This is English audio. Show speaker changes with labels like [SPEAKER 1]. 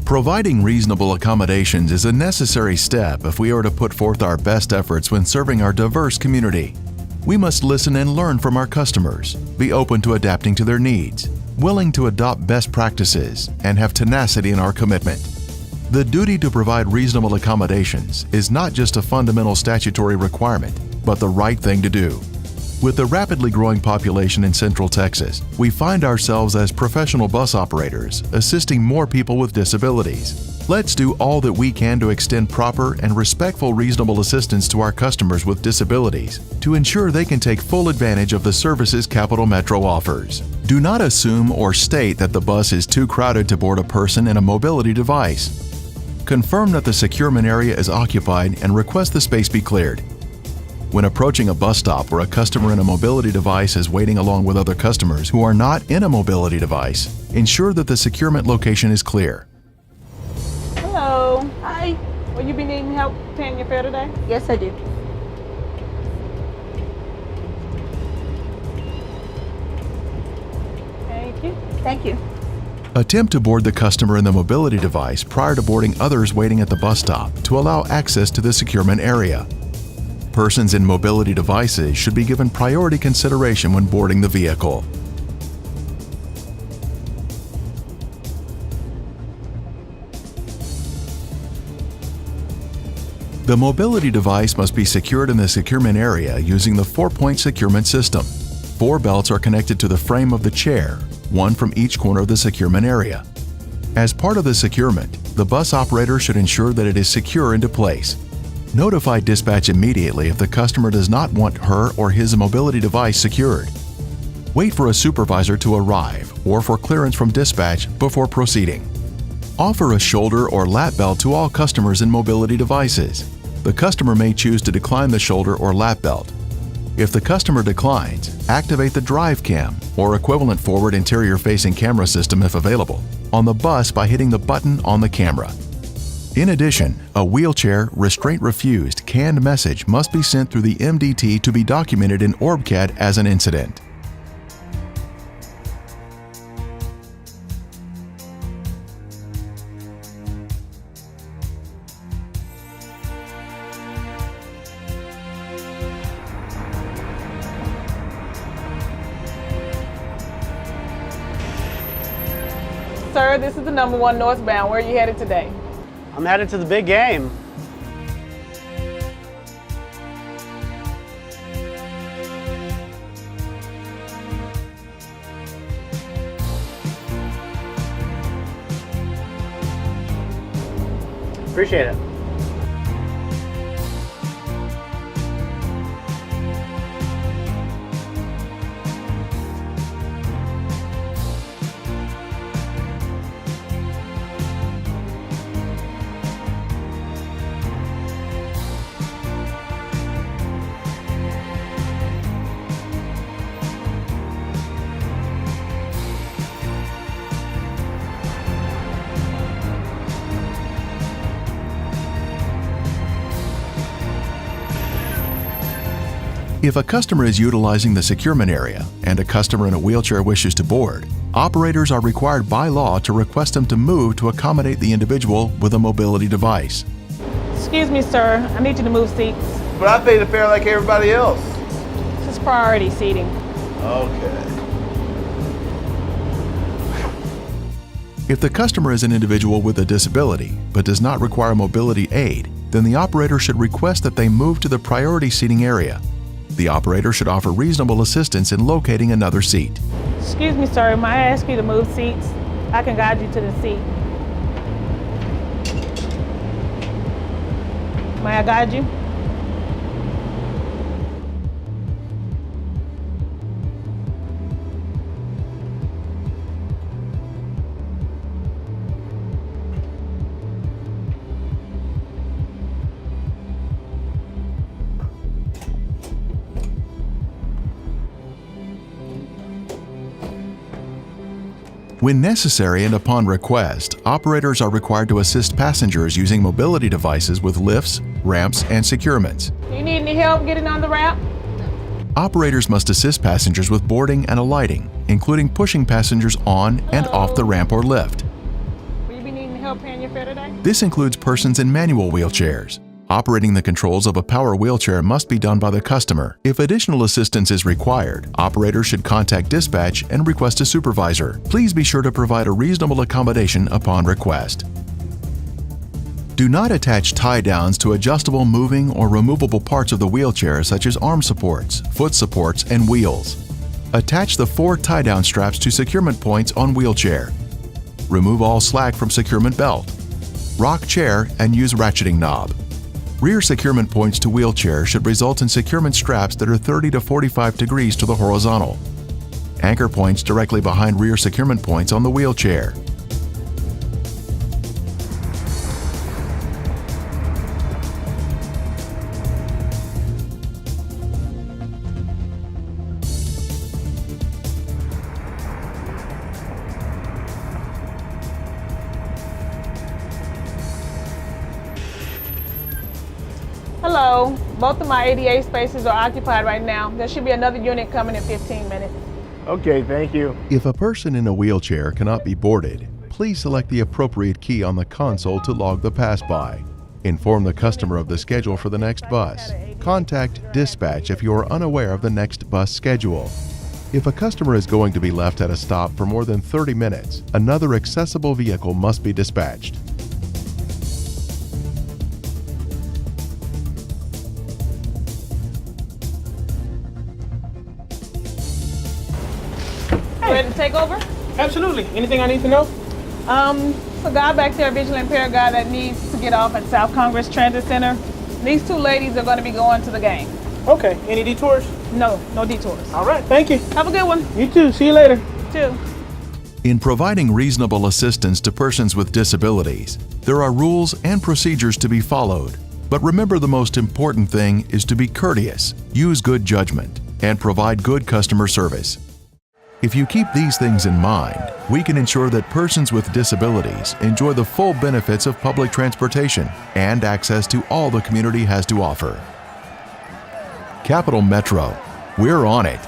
[SPEAKER 1] Providing reasonable accommodations is a necessary step if we are to put forth our best efforts when serving our diverse community. We must listen and learn from our customers, be open to adapting to their needs, willing to adopt best practices, and have tenacity in our commitment. The duty to provide reasonable accommodations is not just a fundamental statutory requirement, but the right thing to do. With the rapidly growing population in Central Texas, we find ourselves as professional bus operators assisting more people with disabilities. Let's do all that we can to extend proper and respectful reasonable assistance to our customers with disabilities to ensure they can take full advantage of the services Capital Metro offers. Do not assume or state that the bus is too crowded to board a person in a mobility device. Confirm that the securement area is occupied and request the space be cleared. When approaching a bus stop where a customer in a mobility device is waiting along with other customers who are not in a mobility device, ensure that the securement location is clear.
[SPEAKER 2] Hello.
[SPEAKER 3] Hi.
[SPEAKER 2] Will you be needing help paying your fare today?
[SPEAKER 3] Yes, I do.
[SPEAKER 2] Thank you.
[SPEAKER 3] Thank you.
[SPEAKER 1] Attempt to board the customer in the mobility device prior to boarding others waiting at the bus stop to allow access to the securement area. Persons in mobility devices should be given priority consideration when boarding the vehicle. The mobility device must be secured in the securement area using the 4-point securement system. 4 belts are connected to the frame of the chair, one from each corner of the securement area. As part of the securement, the bus operator should ensure that it is secure into place. Notify dispatch immediately if the customer does not want her or his mobility device secured. Wait for a supervisor to arrive or for clearance from dispatch before proceeding. Offer a shoulder or lap belt to all customers in mobility devices. The customer may choose to decline the shoulder or lap belt. If the customer declines, activate the drive cam or equivalent forward interior facing camera system if available on the bus by hitting the button on the camera. In addition, a wheelchair restraint refused canned message must be sent through the MDT to be documented in OrbCAD as an incident.
[SPEAKER 2] Sir, this is the number 1 northbound. Where are you headed today?
[SPEAKER 4] I'm headed to the big game. Appreciate it.
[SPEAKER 1] If a customer is utilizing the securement area and a customer in a wheelchair wishes to board, operators are required by law to request them to move to accommodate the individual with a mobility device.
[SPEAKER 2] Excuse me, sir. I need you to move seats.
[SPEAKER 5] But I pay the fare like everybody else.
[SPEAKER 2] This is priority seating.
[SPEAKER 5] Okay.
[SPEAKER 1] If the customer is an individual with a disability but does not require mobility aid, then the operator should request that they move to the priority seating area. The operator should offer reasonable assistance in locating another seat.
[SPEAKER 2] Excuse me, sir. May I ask you to move seats? I can guide you to the seat. May I guide you?
[SPEAKER 1] When necessary and upon request, operators are required to assist passengers using mobility devices with lifts, ramps, and securements.
[SPEAKER 2] Do you need any help getting on the ramp?
[SPEAKER 1] Operators must assist passengers with boarding and alighting, including pushing passengers on and off the ramp or lift.
[SPEAKER 2] Will you be needing help help paying your fare today?
[SPEAKER 1] This includes persons in manual wheelchairs. Operating the controls of a power wheelchair must be done by the customer. If additional assistance is required, operators should contact dispatch and request a supervisor. Please be sure to provide a reasonable accommodation upon request. Do not attach tie-downs to adjustable moving or removable parts of the wheelchair such as arm supports, foot supports, and wheels. Attach the 4 tie-down straps to securement points on wheelchair. Remove all slack from securement belt. Rock chair and use ratcheting knob. Rear securement points to wheelchair should result in securement straps that are 30 to 45 degrees to the horizontal. Anchor points directly behind rear securement points on the wheelchair.
[SPEAKER 2] Hello, both of my ADA spaces are occupied right now. There should be another unit coming in 15 minutes.
[SPEAKER 4] Okay, thank you.
[SPEAKER 1] If a person in a wheelchair cannot be boarded, please select the appropriate key on the console to log the pass-by. Inform the customer of the schedule for the next bus. Contact dispatch if you are unaware of the next bus schedule. If a customer is going to be left at a stop for more than 30 minutes, another accessible vehicle must be dispatched.
[SPEAKER 2] Ready to take over?
[SPEAKER 3] Absolutely. Anything I need to know?
[SPEAKER 2] A guy back there, a visually impaired guy that needs to get off at South Congress Transit Center. These 2 ladies are going to be going to the game.
[SPEAKER 3] Okay. Any detours?
[SPEAKER 2] No detours.
[SPEAKER 3] All right. Thank you.
[SPEAKER 2] Have a good one.
[SPEAKER 3] You too. See you later.
[SPEAKER 2] Too.
[SPEAKER 1] In providing reasonable assistance to persons with disabilities, there are rules and procedures to be followed. But remember, the most important thing is to be courteous, use good judgment, and provide good customer service. If you keep these things in mind, we can ensure that persons with disabilities enjoy the full benefits of public transportation and access to all the community has to offer. Capital Metro, we're on it.